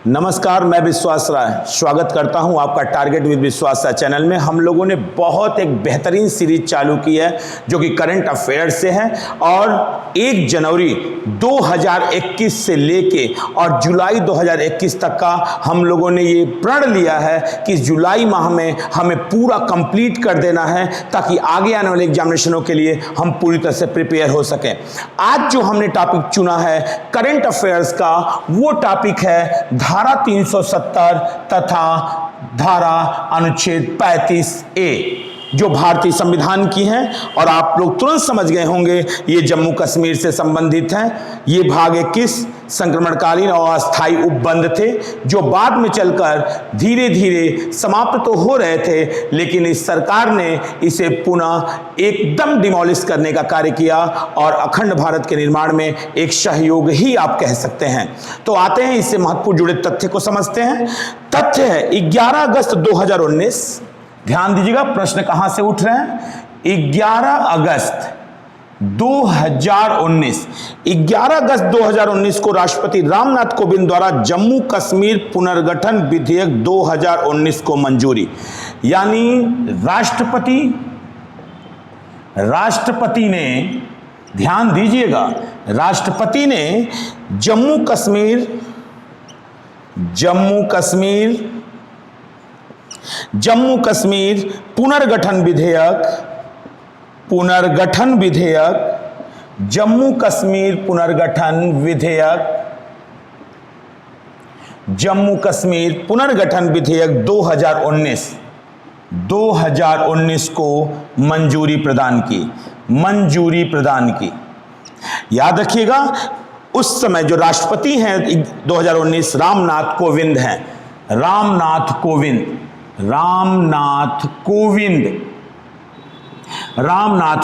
नमस्कार, मैं विश्वास राय स्वागत करता हूं आपका टारगेट विद विश्वास राय चैनल में। हम लोगों ने बहुत एक बेहतरीन सीरीज चालू की है जो कि करंट अफेयर से है और 1 जनवरी 2021 से लेके और जुलाई 2021 तक का हम लोगों ने ये प्रण लिया है कि जुलाई माह में हमें पूरा कंप्लीट कर देना है ताकि आगे आने वाले एग्जामिनेशनों के लिए हम पूरी तरह से प्रिपेयर हो सकें। आज जो हमने टॉपिक चुना है करंट अफेयर्स का, वो टॉपिक है धारा 370 तथा धारा अनुच्छेद 35A जो भारतीय संविधान की हैं और आप लोग तुरंत समझ गए होंगे ये जम्मू कश्मीर से संबंधित हैं। ये भाग 21 संक्रमणकालीन और अस्थायी उपबंध थे जो बाद में चलकर धीरे धीरे समाप्त तो हो रहे थे, लेकिन इस सरकार ने इसे पुनः एकदम डिमोलिश करने का कार्य किया और अखंड भारत के निर्माण में एक सहयोग ही आप कह सकते हैं। तो आते हैं इससे महत्वपूर्ण जुड़े तथ्य को समझते हैं। तथ्य है 11 अगस्त 2019। ध्यान दीजिएगा, प्रश्न कहां से उठ रहे हैं। 11 अगस्त 2019 11 अगस्त 2019 को राष्ट्रपति रामनाथ कोविंद द्वारा जम्मू कश्मीर पुनर्गठन विधेयक 2019 को मंजूरी। यानी राष्ट्रपति ने, ध्यान दीजिएगा, राष्ट्रपति ने जम्मू कश्मीर पुनर्गठन विधेयक जम्मू कश्मीर पुनर्गठन विधेयक 2019 को मंजूरी प्रदान की। याद रखिएगा, उस समय जो राष्ट्रपति हैं 2019 रामनाथ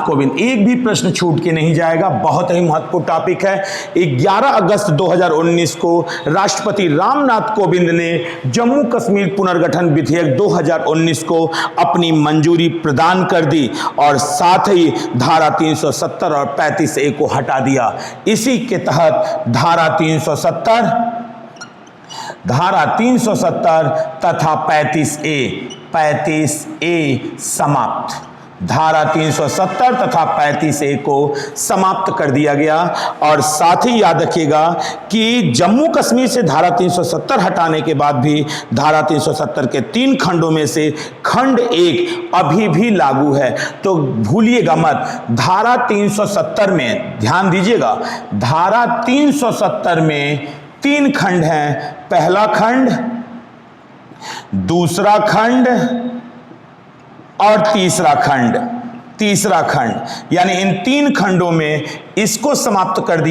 कोविंद। एक भी प्रश्न छूट के नहीं जाएगा, बहुत ही महत्वपूर्ण टॉपिक है। 11 अगस्त 2019 को राष्ट्रपति रामनाथ कोविंद ने जम्मू कश्मीर पुनर्गठन विधेयक 2019 को अपनी मंजूरी प्रदान कर दी और साथ ही धारा 370 और 35A को हटा दिया। इसी के तहत धारा 370 तथा 35A समाप्त। धारा 370 तथा 35A को समाप्त कर दिया गया। और साथ ही याद रखिएगा कि जम्मू कश्मीर से धारा 370 हटाने के बाद भी धारा 370 के 3 खंडों में से खंड 1 अभी भी लागू है। तो भूलिएगा मत, धारा 370 में ध्यान दीजिएगा, धारा 370 में 3 खंड हैं। पहला खंड, दूसरा खंड और तीसरा खंड। यानी इन 3 खंडों में इसको समाप्त कर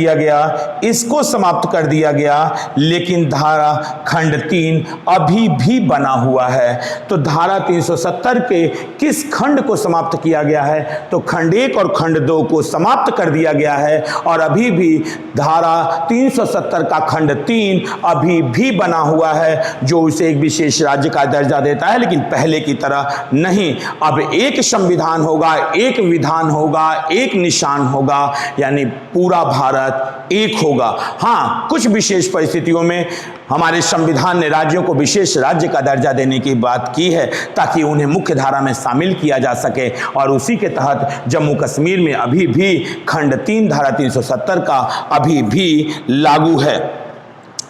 दिया गया, लेकिन धारा खंड 3 अभी भी बना हुआ है। तो धारा 370 के किस खंड को समाप्त किया गया है? तो खंड 1 और खंड 2 को समाप्त कर दिया गया है और अभी भी धारा 370 का खंड 3 अभी भी बना हुआ है, जो उसे एक विशेष राज्य का दर्जा देता है, लेकिन पहले की तरह नहीं। अब एक संविधान होगा, एक विधान होगा, एक निशान होगा, यानी पूरा भारत एक होगा। हाँ, कुछ विशेष परिस्थितियों में हमारे संविधान ने राज्यों को विशेष राज्य का दर्जा देने की बात की है ताकि उन्हें मुख्य धारा में शामिल किया जा सके, और उसी के तहत जम्मू कश्मीर में अभी भी खंड 3 धारा 370 का अभी भी लागू है।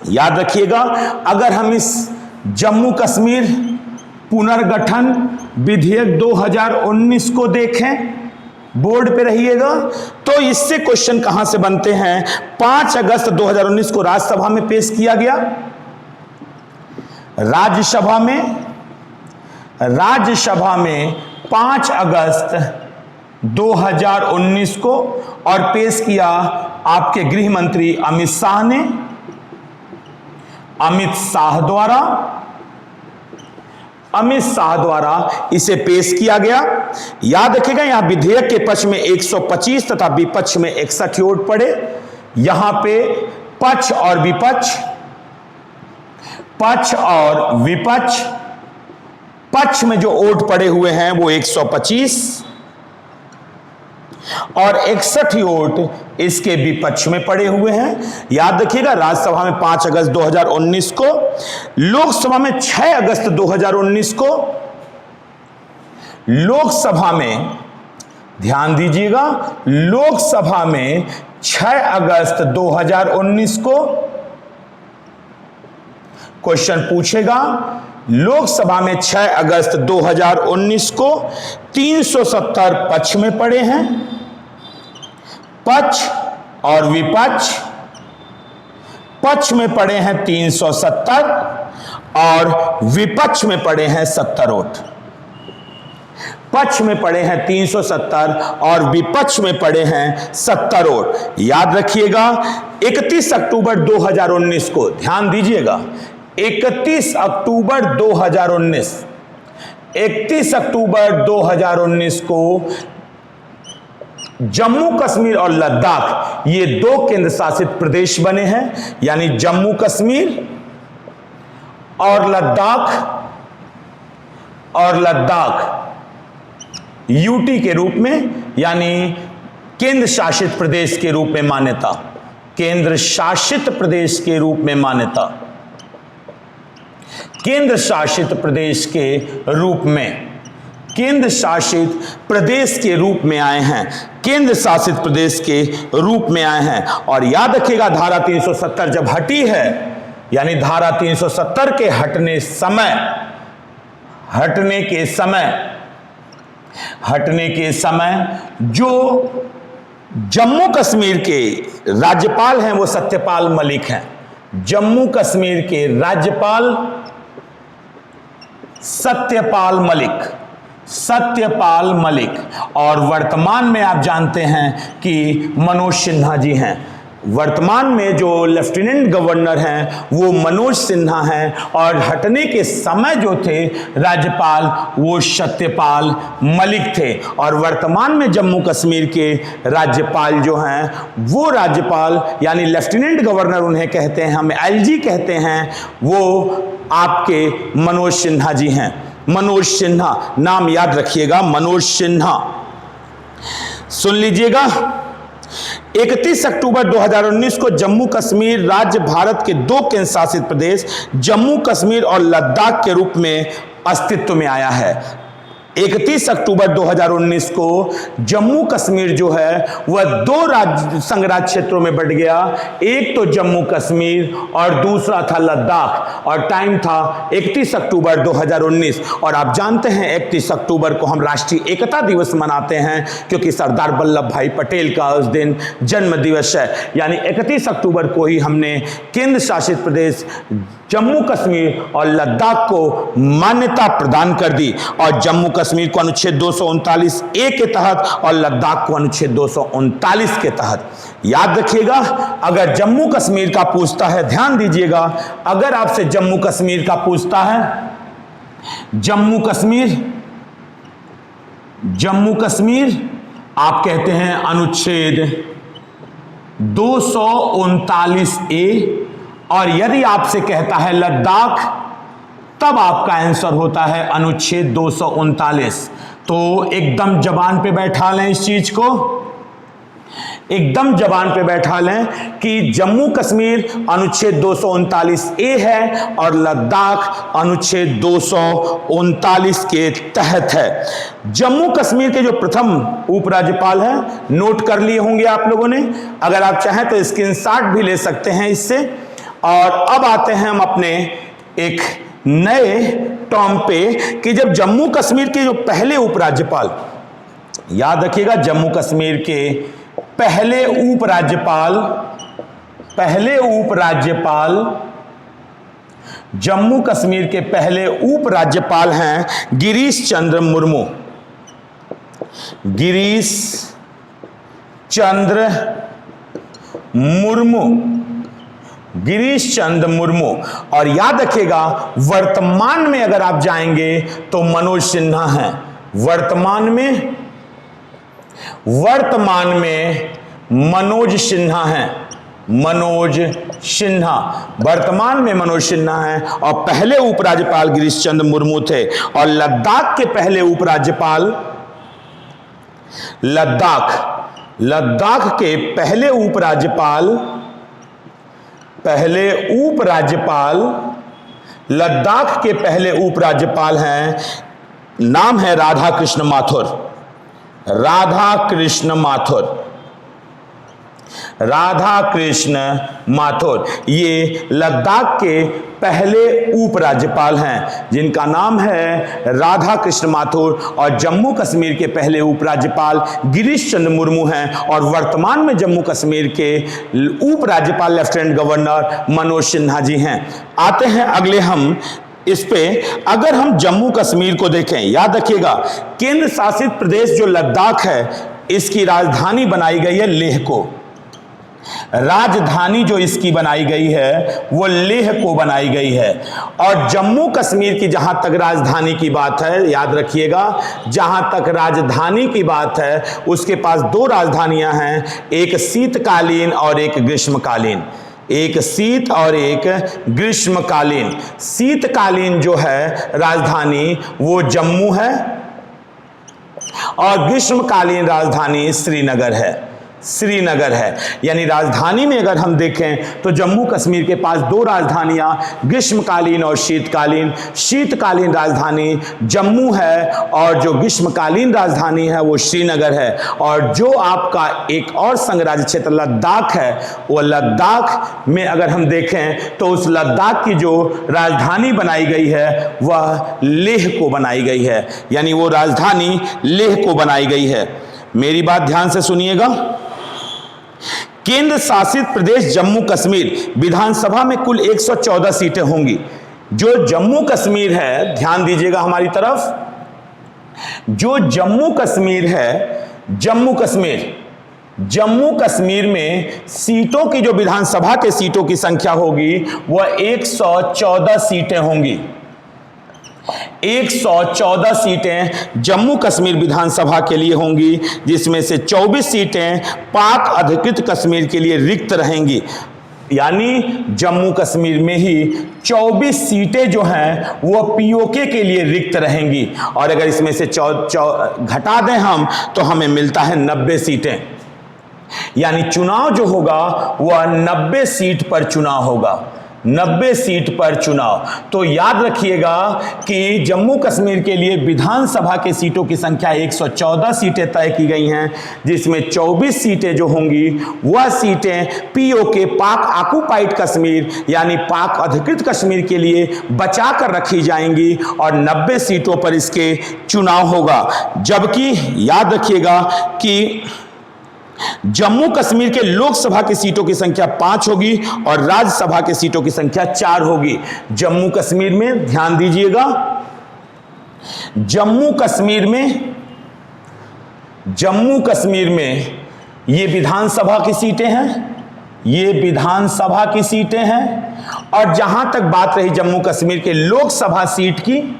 याद रखिएगा, अगर हम इस जम्मू कश्मीर पुनर्गठन विधेयक 2019 को देखें, बोर्ड पे रहिएगा, तो इससे क्वेश्चन कहां से बनते हैं। 5 अगस्त 2019 को राज्यसभा में पेश किया गया, राज्यसभा में 5 अगस्त 2019 को, और पेश किया आपके गृह मंत्री अमित शाह द्वारा इसे पेश किया गया। याद रखिएगा, यहां विधेयक के पक्ष में 125 तथा विपक्ष में 61 वोट पड़े। यहां पे पक्ष और विपक्ष, पक्ष में जो वोट पड़े हुए हैं वो 125 और 61 वोट इसके विपक्ष में पड़े हुए हैं। याद रखिएगा, राज्यसभा में 5 अगस्त 2019 को, लोकसभा में 6 अगस्त 2019 को, लोकसभा में ध्यान दीजिएगा, लोकसभा में 6 अगस्त 2019 को क्वेश्चन पूछेगा, लोकसभा में 6 अगस्त 2019 को 370 पक्ष में पड़े हैं, पक्ष और विपक्ष, पक्ष में पड़े हैं 370 और विपक्ष में पड़े हैं 70 वोट। पक्ष में पड़े हैं 370 और विपक्ष में पड़े हैं 70 वोट। याद रखिएगा, 31 अक्टूबर 2019 को, ध्यान दीजिएगा, 31 अक्टूबर 2019, 31 अक्टूबर 2019 को जम्मू कश्मीर और लद्दाख ये 2 केंद्र शासित प्रदेश बने हैं, यानी जम्मू कश्मीर और लद्दाख यूटी के रूप में, यानी केंद्र शासित प्रदेश के रूप में मान्यता, केंद्र शासित प्रदेश के रूप में मान्यता, केंद्र शासित प्रदेश के रूप में, केंद्र शासित प्रदेश के रूप में आए हैं, केंद्र शासित प्रदेश के रूप में आए हैं। और याद रखिएगा, धारा 370 जब हटी है, यानी धारा 370 के हटने के समय जो जम्मू कश्मीर के राज्यपाल हैं वो सत्यपाल मलिक हैं। जम्मू कश्मीर के राज्यपाल सत्यपाल मलिक और वर्तमान में आप जानते हैं कि मनोज सिन्हा जी हैं। वर्तमान में जो लेफ्टिनेंट गवर्नर हैं वो मनोज सिन्हा हैं और हटने के समय जो थे राज्यपाल वो सत्यपाल मलिक थे। और वर्तमान में जम्मू कश्मीर के राज्यपाल जो हैं वो राज्यपाल यानी लेफ्टिनेंट गवर्नर उन्हें कहते हैं, हम एलजी कहते हैं, वो आपके मनोज सिन्हा जी हैं। मनोज सिन्हा नाम याद रखिएगा, मनोज सिन्हा सुन लीजिएगा। 31 अक्टूबर 2019 को जम्मू कश्मीर राज्य भारत के 2 केंद्र शासित प्रदेश जम्मू कश्मीर और लद्दाख के रूप में अस्तित्व में आया है। 31 अक्टूबर 2019 को जम्मू कश्मीर जो है वह 2 राज्य संघराज्य क्षेत्रों में बंट गया, एक तो जम्मू कश्मीर और दूसरा था लद्दाख, और टाइम था 31 अक्टूबर 2019। और आप जानते हैं 31 अक्टूबर को हम राष्ट्रीय एकता दिवस मनाते हैं क्योंकि सरदार वल्लभ भाई पटेल का उस दिन जन्म दिवस है। यानी 31 अक्टूबर को ही हमने केंद्र शासित प्रदेश जम्मू कश्मीर और लद्दाख को मान्यता प्रदान कर दी, और जम्मू कश्मीर को अनुच्छेद 239 ए के तहत और लद्दाख को अनुच्छेद 239 के तहत। याद रखिएगा, अगर जम्मू कश्मीर का पूछता है, ध्यान दीजिएगा, अगर आपसे जम्मू कश्मीर का पूछता है, जम्मू कश्मीर आप कहते हैं अनुच्छेद 239 ए, और यदि आपसे कहता है लद्दाख तब आपका आंसर होता है अनुच्छेद 239। तो एकदम जबान पे बैठा लें इस चीज को, एकदम जबान पे बैठा लें कि जम्मू कश्मीर अनुच्छेद 239 ए है और लद्दाख अनुच्छेद 239 के तहत है। जम्मू कश्मीर के जो प्रथम उपराज्यपाल हैं, नोट कर लिए होंगे आप लोगों ने, अगर आप चाहें तो स्क्रीनशॉट भी ले सकते हैं इससे। और अब आते हैं हम अपने एक नए टर्म पे कि जब जम्मू कश्मीर के जो पहले उपराज्यपाल, याद रखिएगा, जम्मू कश्मीर के पहले उपराज्यपाल जम्मू कश्मीर के पहले उपराज्यपाल हैं गिरीश चंद्र मुर्मू। गिरीश चंद्र मुर्मू। और याद रखिएगा, वर्तमान में अगर आप जाएंगे तो मनोज सिन्हा हैं। वर्तमान में मनोज सिन्हा हैं। वर्तमान में मनोज सिन्हा हैं और पहले उपराज्यपाल गिरीश चंद्र मुर्मू थे। और लद्दाख के पहले उपराज्यपाल, लद्दाख लद्दाख के पहले उपराज्यपाल लद्दाख के पहले उपराज्यपाल हैं, नाम है राधा कृष्ण माथुर। ये लद्दाख के पहले उपराज्यपाल हैं जिनका नाम है राधा कृष्ण माथुर, और जम्मू कश्मीर के पहले उपराज्यपाल गिरीश चंद्र मुर्मू हैं, और वर्तमान में जम्मू कश्मीर के उपराज्यपाल लेफ्टिनेंट गवर्नर मनोज सिन्हा जी हैं। आते हैं अगले हम इस पे, अगर हम जम्मू कश्मीर को देखें, याद रखिएगा केंद्र शासित प्रदेश जो लद्दाख है इसकी राजधानी बनाई गई है लेह को। राजधानी जो इसकी बनाई गई है वो लेह को बनाई गई है। और जम्मू कश्मीर की जहां तक राजधानी की बात है, याद रखिएगा जहां तक राजधानी की बात है उसके पास दो राजधानियां हैं, एक शीतकालीन और एक ग्रीष्मकालीन। एक शीत और एक ग्रीष्मकालीन। शीतकालीन जो है राजधानी वो जम्मू है और ग्रीष्मकालीन राजधानी श्रीनगर है। यानी राजधानी में अगर हम देखें तो जम्मू कश्मीर के पास दो राजधानियां ग्रीष्मकालीन और शीतकालीन। शीतकालीन राजधानी जम्मू है और जो ग्रीष्मकालीन राजधानी है वो श्रीनगर है। और जो आपका एक और संघ राज्य क्षेत्र लद्दाख है, वो लद्दाख में अगर हम देखें तो उस लद्दाख की जो राजधानी बनाई गई है वह लेह को बनाई गई है, यानी वो राजधानी लेह को बनाई गई है। मेरी बात ध्यान से सुनिएगा। केंद्र शासित प्रदेश जम्मू कश्मीर विधानसभा में कुल 114 सीटें होंगी। जो जम्मू कश्मीर है, ध्यान दीजिएगा हमारी तरफ, जो जम्मू कश्मीर है, जम्मू कश्मीर में सीटों की जो विधानसभा के सीटों की संख्या होगी वह 114 सीटें होंगी। 114 सीटें जम्मू कश्मीर विधानसभा के लिए होंगी, जिसमें से 24 सीटें पाक अधिकृत कश्मीर के लिए रिक्त रहेंगी। यानी जम्मू कश्मीर में ही 24 सीटें जो हैं वो पीओके के लिए रिक्त रहेंगी। और अगर इसमें से घटा दें हम तो हमें मिलता है 90 सीटें। यानी चुनाव जो होगा वह 90 सीट पर चुनाव होगा, 90 सीट पर चुनाव। तो याद रखिएगा कि जम्मू कश्मीर के लिए विधानसभा के सीटों की संख्या 114 सीटें तय की गई हैं, जिसमें 24 सीटें जो होंगी वह सीटें पीओके पाक ऑक्युपाइड कश्मीर यानी पाक अधिकृत कश्मीर के लिए बचा कर रखी जाएंगी और 90 सीटों पर इसके चुनाव होगा। जबकि याद रखिएगा कि जम्मू कश्मीर के लोकसभा की सीटों की संख्या 5 होगी और राज्यसभा की सीटों की संख्या 4 होगी। जम्मू कश्मीर में ध्यान दीजिएगा, जम्मू कश्मीर में ये विधानसभा की सीटें हैं, ये विधानसभा की सीटें हैं। और जहां तक बात रही जम्मू कश्मीर के लोकसभा सीट की,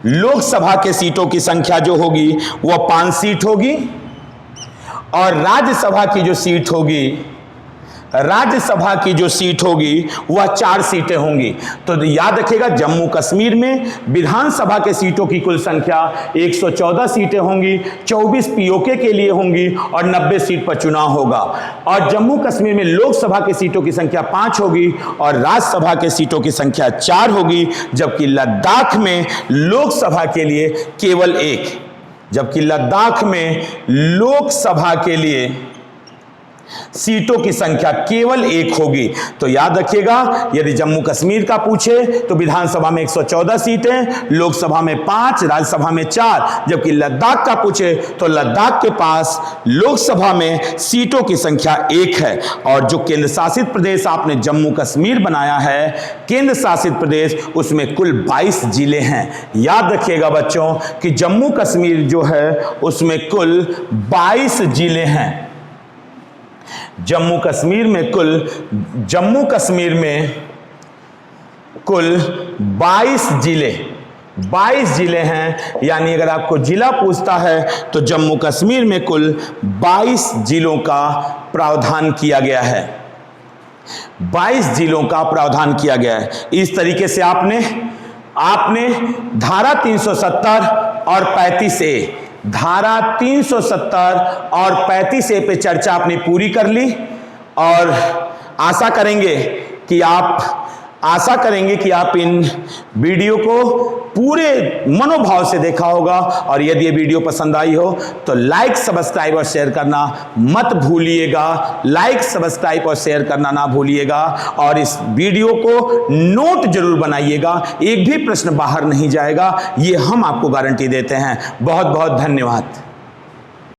लोकसभा के सीटों की संख्या जो होगी वह 5 सीट होगी और राज्यसभा की जो सीट होगी वह 4 सीटें होंगी। तो याद रखिएगा जम्मू कश्मीर में विधानसभा के सीटों की कुल संख्या 114 सीटें होंगी, 24 पीओके के लिए होंगी और 90 सीट पर चुनाव होगा। और जम्मू कश्मीर में लोकसभा की सीटों की संख्या 5 होगी और राज्यसभा के सीटों की संख्या 4 होगी, जबकि लद्दाख में लोकसभा के लिए केवल 1, जबकि लद्दाख में लोकसभा के लिए सीटों की संख्या केवल 1 होगी। तो याद रखिएगा यदि जम्मू कश्मीर का पूछे तो विधानसभा में 114 सीटें, लोकसभा में 5, राज्यसभा में 4, जबकि लद्दाख का पूछे तो लद्दाख के पास लोकसभा में सीटों की संख्या 1 है। और जो केंद्र शासित प्रदेश आपने जम्मू कश्मीर बनाया है, केंद्र शासित प्रदेश, उसमें कुल 22 जिले हैं। याद रखिएगा बच्चों कि जम्मू कश्मीर जो है उसमें कुल 22 जिले हैं। जम्मू कश्मीर में कुल 22 जिले हैं। यानी अगर आपको जिला पूछता है तो जम्मू कश्मीर में कुल 22 जिलों का प्रावधान किया गया है। 22 जिलों का प्रावधान किया गया है। इस तरीके से आपने धारा 370 और 35A धारा 370 और 35A पे चर्चा अपनी पूरी कर ली और आशा करेंगे कि आप इन वीडियो को पूरे मनोभाव से देखा होगा। और यदि ये वीडियो पसंद आई हो तो लाइक, सब्सक्राइब और शेयर करना मत भूलिएगा। लाइक, सब्सक्राइब और शेयर करना ना भूलिएगा। और इस वीडियो को नोट जरूर बनाइएगा, एक भी प्रश्न बाहर नहीं जाएगा, ये हम आपको गारंटी देते हैं। बहुत बहुत धन्यवाद।